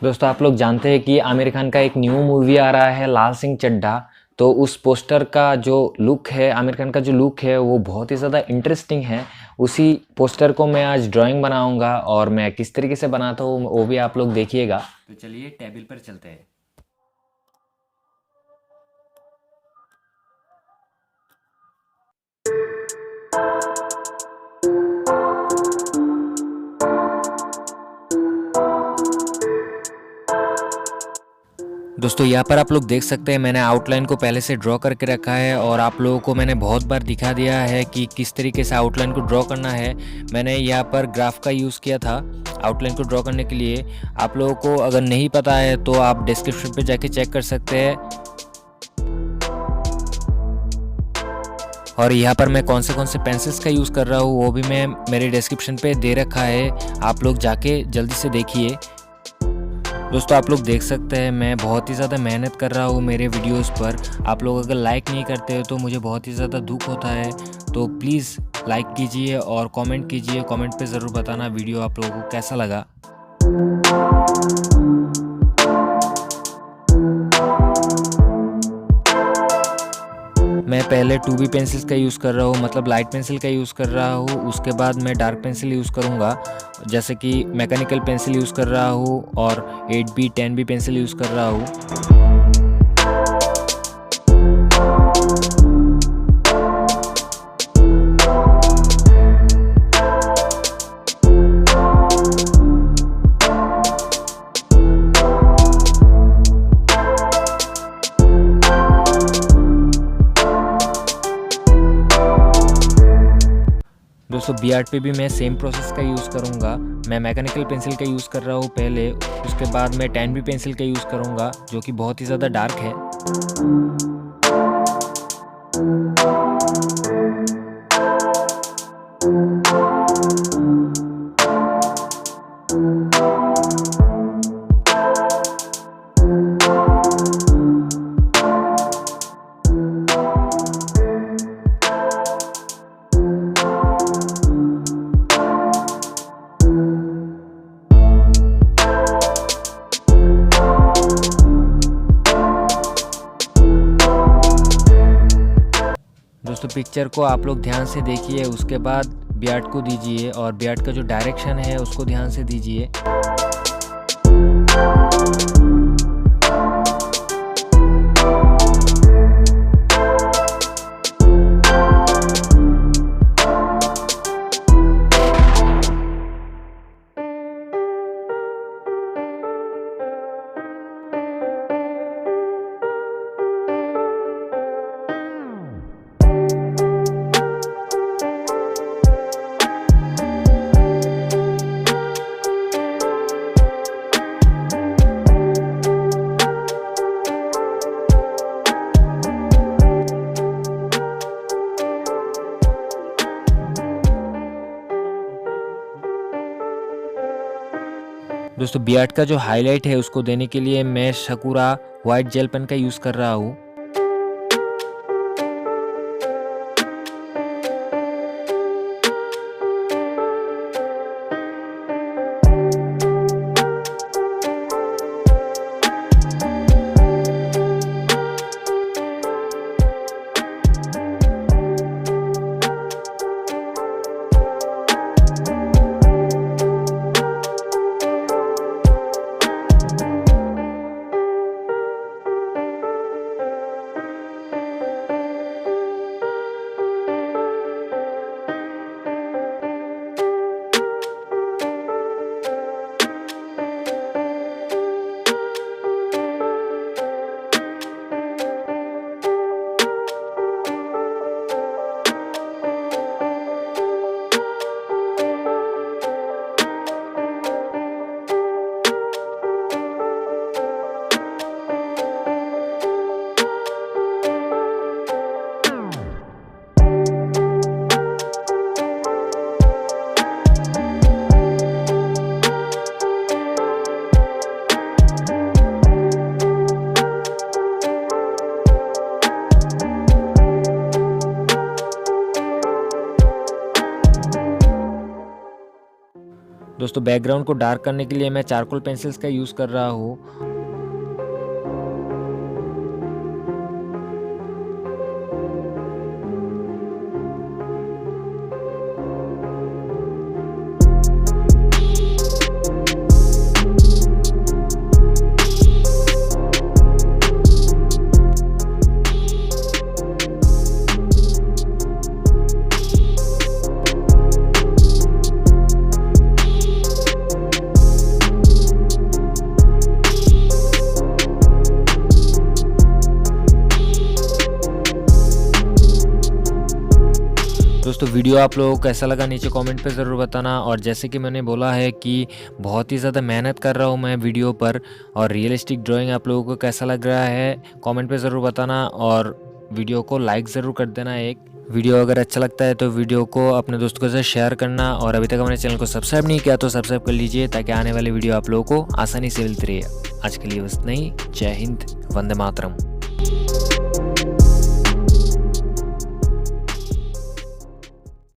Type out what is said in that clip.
दोस्तों आप लोग जानते हैं कि आमिर खान का एक न्यू मूवी आ रहा है लाल सिंह चड्ढा। तो उस पोस्टर का जो लुक है, आमिर खान का जो लुक है वो बहुत ही ज़्यादा इंटरेस्टिंग है। उसी पोस्टर को मैं आज ड्राइंग बनाऊंगा और मैं किस तरीके से बनाता हूँ वो भी आप लोग देखिएगा। तो चलिए टेबल पर चलते हैं। दोस्तों यहाँ पर आप लोग देख सकते हैं मैंने आउटलाइन को पहले से ड्रॉ करके रखा है और आप लोगों को मैंने बहुत बार दिखा दिया है कि किस तरीके से आउटलाइन को ड्रॉ करना है। मैंने यहाँ पर ग्राफ का यूज़ किया था आउटलाइन को ड्रॉ करने के लिए। आप लोगों को अगर नहीं पता है तो आप डिस्क्रिप्शन पे जाके चेक कर सकते हैं। और यहाँ पर मैं कौन से पेंसिल्स का यूज़ कर रहा हूँ वो भी मैं मेरे डिस्क्रिप्शन पे दे रखा है, आप लोग जाके जल्दी से देखिए। दोस्तों आप लोग देख सकते हैं मैं बहुत ही ज़्यादा मेहनत कर रहा हूँ मेरे वीडियोस पर। आप लोग अगर लाइक नहीं करते हो तो मुझे बहुत ही ज़्यादा दुख होता है। तो प्लीज़ लाइक कीजिए और कमेंट कीजिए, कमेंट पे ज़रूर बताना वीडियो आप लोगों को कैसा लगा। मैं पहले 2B पेंसिल्स का यूज़ कर रहा हूँ, मतलब लाइट पेंसिल का यूज़ कर रहा हूँ। उसके बाद मैं डार्क पेंसिल यूज़ करूँगा, जैसे कि मैकेनिकल पेंसिल यूज़ कर रहा हूँ और 8B 10B पेंसिल यूज़ कर रहा हूँ। दोस्तों बी आर्ट पे भी मैं सेम प्रोसेस का यूज़ करूँगा। मैं मैकेनिकल पेंसिल का यूज़ कर रहा हूँ पहले, उसके बाद मैं 10B पेंसिल का यूज़ करूँगा जो कि बहुत ही ज़्यादा डार्क है। दोस्तों पिक्चर को आप लोग ध्यान से देखिए, उसके बाद बी आर्ट को दीजिए और बी आर्ट का जो डायरेक्शन है उसको ध्यान से दीजिए। दोस्तों बी आर्ट का जो हाईलाइट है उसको देने के लिए मैं शकूरा वाइट जेल पेन का यूज़ कर रहा हूँ। दोस्तों बैकग्राउंड को डार्क करने के लिए मैं चारकोल पेंसिल्स का यूज़ कर रहा हूँ। दोस्तों वीडियो आप लोगों को कैसा लगा नीचे कमेंट पे ज़रूर बताना। और जैसे कि मैंने बोला है कि बहुत ही ज़्यादा मेहनत कर रहा हूँ मैं वीडियो पर, और रियलिस्टिक ड्राइंग आप लोगों को कैसा लग रहा है कमेंट पे ज़रूर बताना। और वीडियो को लाइक ज़रूर कर देना। एक वीडियो अगर अच्छा लगता है तो वीडियो को अपने दोस्तों के साथ शेयर करना। और अभी तक हमारे चैनल को सब्सक्राइब नहीं किया तो सब्सक्राइब कर लीजिए, ताकि आने वाली वीडियो आप लोगों को आसानी से मिलती रहे। आज के लिए बस नहीं। जय हिंद, वंदे मातरम।